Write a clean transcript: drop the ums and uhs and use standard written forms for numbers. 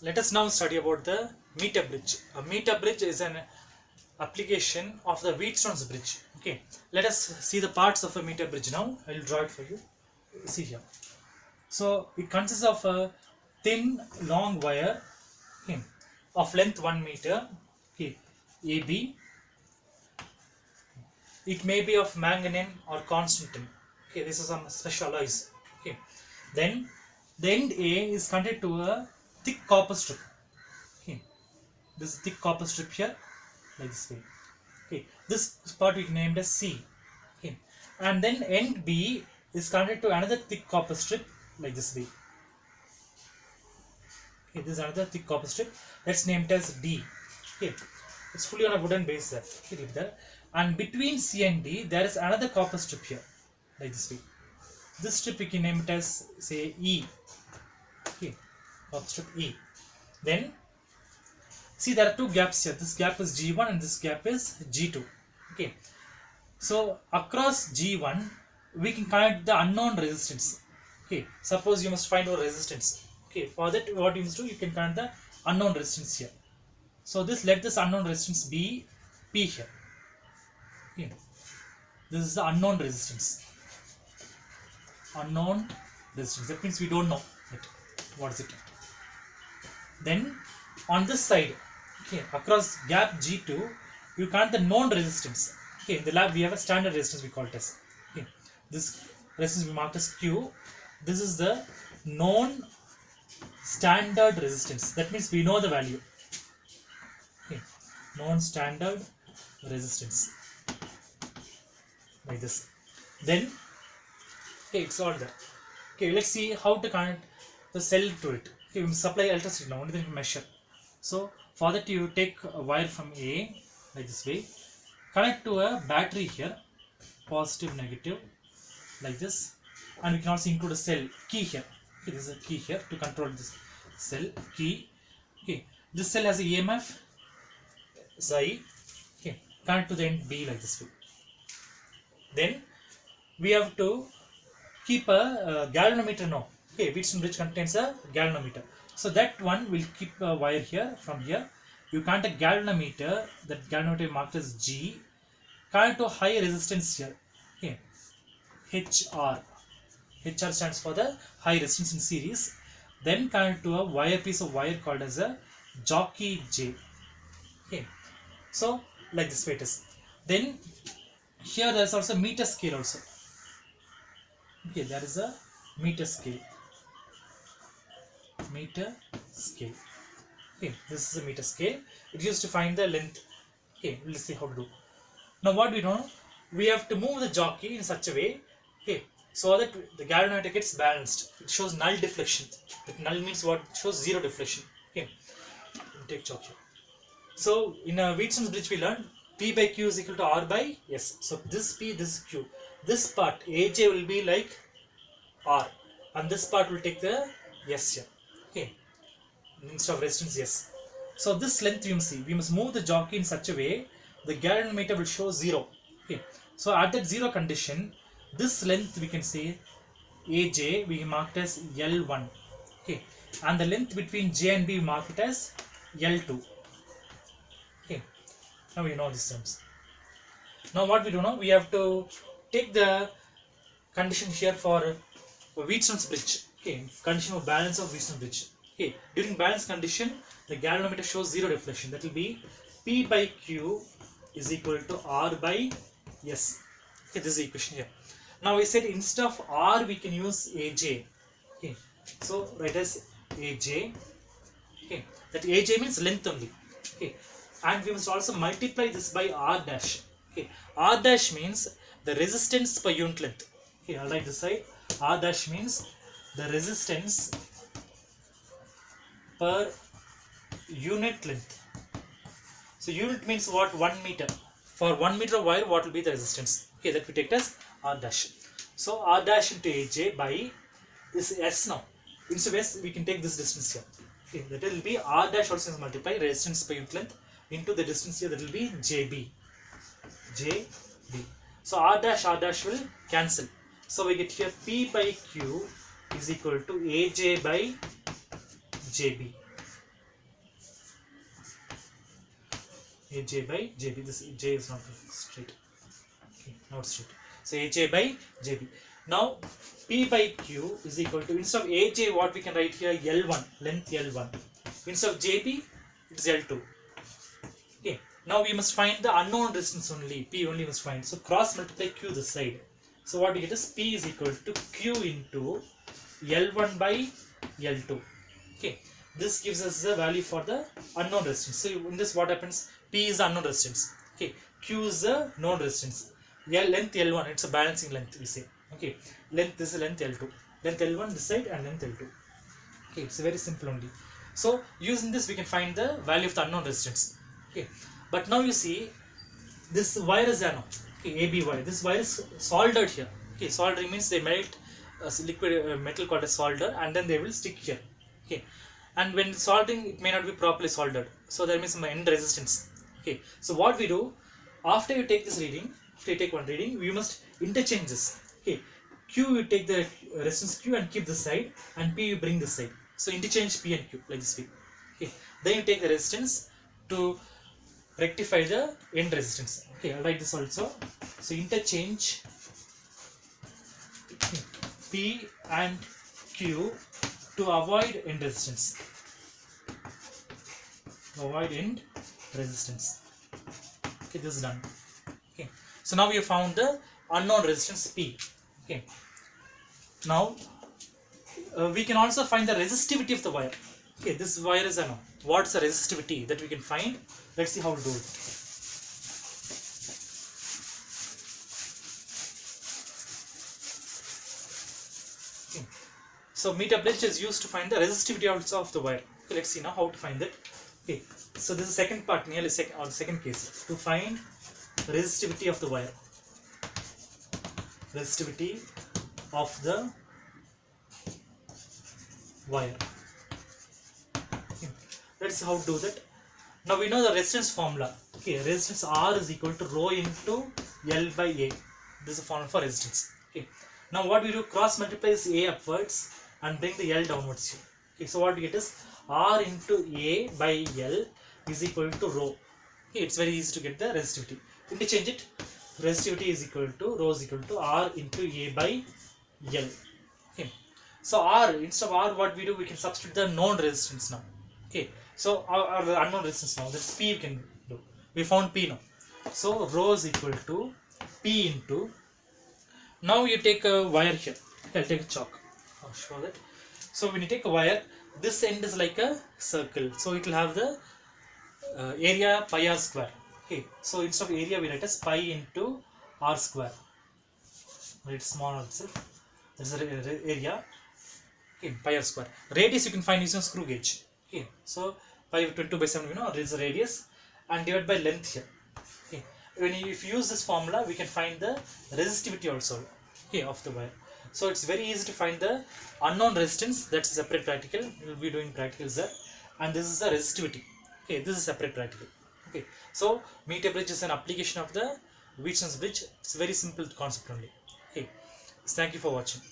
Let us now study about the Metre Bridge. A Metre Bridge is an application of the Wheatstone's bridge. Okay, let us see the parts of a Metre Bridge now. I will draw it for you. See here. So it consists of a thin, long wire, okay, of length 1 meter. Okay, AB. It may be of manganese or constantan. Okay, this is some special alloys. Okay, then the end A is connected to a thick copper strip. Okay, this thick copper strip here, like this way. Okay, this part we named as C. Okay, and then end B is connected to another thick copper strip, like this way. Okay, this is another thick copper strip that's named as D. Okay, it's fully on a wooden base there. Okay, leave there. And between C and D there is another copper strip here, like this way. This strip we can name it as, say, E. Okay, copper strip E. Then see, there are two gaps here. This gap is G1 and this gap is G2. Okay, so across G1 we can connect the unknown resistance. Okay, suppose you must find our resistance. Okay, for that what you must do, you can connect the unknown resistance here. So let this unknown resistance be P here. Okay, this is the unknown resistance. Unknown resistance. That means we don't know it. What is it? Then on this side, okay, across gap G2, you connect the known resistance. Okay, in the lab we have a standard resistance, we call it as. Okay, this resistance we marked as Q. This is the known standard resistance. That means we know the value. Okay, known standard resistance, like this. Then okay, it's all there. Okay, let's see how to connect the cell to it. Okay, we supply electricity now, only then we measure. So for that you take a wire from A, like this way, connect to a battery here, positive, negative, like this, and we can also include a cell key here. Okay, this is a key here to control this cell key. Okay, this cell has a EMF psi. Okay, connect to the end B, like this way. Then we have to keep a galvanometer now. Okay, Wheatstone bridge contains a galvanometer. So that one will keep a wire here, from here. You connect a galvanometer, that galvanometer marked as G, connect to high resistance here. Okay, HR. HR stands for the high resistance in series. Then connect to a piece of wire called as a jockey J. Okay, so like this way it is. Then here there is also meter scale also. Okay, there is a meter scale. Meter scale. Okay, this is a meter scale. It used to find the length. Okay, let's see how to do. Now what we know, we have to move the jockey in such a way, okay, so that the galvanometer gets balanced. It shows null deflection. Null means what? It shows zero deflection. Okay, take jockey. So in a Wheatstone's bridge we learned P by Q is equal to R by S. So this P, this Q. This part AJ will be like R, and this part will take the S here. Okay, instead of resistance S. So this length we must see. We must move the jockey in such a way the galvanometer will show 0. Okay, so at that 0 condition, this length we can say AJ we mark it as L1. Okay, and the length between J and B we mark it as L2. Okay, now we know these terms. Now what we do now, we have to take the condition here for Wheatstone's bridge. Okay, condition of balance of Wheatstone's bridge. Okay, during balance condition, the galvanometer shows 0 deflection. That will be P by Q is equal to R by S. Okay, this is the equation here. Now we said instead of R we can use AJ. Okay, so write as AJ. Okay, that AJ means length only. Okay, and we must also multiply this by R dash. Okay, R dash means the resistance per unit length. Okay, I'll write this side. R dash means the resistance per unit length. So unit means what? 1 meter. For 1 meter of wire, what will be the resistance? Okay, that we take as R dash. So R dash into AJ by this S now. Instead of S, we can take this distance here. Okay, that will be R dash also is multiply resistance per unit length into the distance here, that will be JB. JB. So R dash will cancel. So we get here P by Q is equal to AJ by JB. AJ by JB. This J is not straight. Okay, not straight. So AJ by JB. Now P by Q is equal to, instead of AJ, what we can write here, L1, length L1. Instead of JB, it's L2. Okay. Now we must find the unknown resistance only. P only must find. So cross multiply Q this side. So what we get is P is equal to Q into L1 by L2. Okay. This gives us the value for the unknown resistance. So in this, what happens? P is the unknown resistance. Okay. Q is the known resistance. Length L1, it's a balancing length, we say. Okay. Length, this is length L2. Length L1 this side and length L2. Okay. It's very simple only. So using this, we can find the value of the unknown resistance. Okay. But now you see, this wire is there now. Okay. AB wire. This wire is soldered here. Okay. Soldering means they melt liquid metal called as solder, and then they will stick here. Okay. And when soldering, it may not be properly soldered. So there means some end resistance. Okay. So what we do, after you take this reading, after you take one reading, we must interchange this. Okay. Q, you take the resistance Q and keep this side, and P you bring this side. So interchange P and Q like this way. Okay. Then you take the resistance to rectify the end resistance. Okay, I'll write this also. So interchange P and Q to avoid end resistance. Avoid end resistance. Okay, this is done. Okay. So now we have found the unknown resistance P. Okay. Now we can also find the resistivity of the wire. Okay, this wire is unknown. What's the resistivity that we can find? Let's see how to do it. Okay. So meter bridge is used to find the resistivity also of the wire. Okay, let's see now how to find it. Okay, so this is the second part, nearly second case, to find resistivity of the wire. Resistivity of the wire. Okay. Let's see how to do that. Now we know the resistance formula. Okay, resistance R is equal to rho into L by A. This is the formula for resistance. Okay. Now what we do, cross multiply this A upwards and bring the L downwards here. Okay, so what we get is R into A by L is equal to rho. Okay, it's very easy to get the resistivity. Interchange it. Resistivity is equal to, rho is equal to R into A by L. Okay. So R, instead of R, what we do, we can substitute the known resistance now. Okay. So our unknown resistance now, that's P we can do. We found P now. So rho is equal to P into, now you take a wire here. I'll take a chalk. I'll show that. So when you take a wire, this end is like a circle. So it will have the area pi r square. Okay. So instead of area, we write as pi into r square. Write small r itself. That's the area. Okay, pi r square. Radius you can find using a screw gauge. Okay, so pi 22 by 7, you know, is the radius, and divided by length here. Okay, if you use this formula, we can find the resistivity also, okay, of the wire. So it's very easy to find the unknown resistance. That's a separate practical. We will be doing practicals there, and this is the resistivity. Okay, this is separate practical. Okay, so meter bridge is an application of the Wheaton's bridge. It's a very simple concept only. Okay, thank you for watching.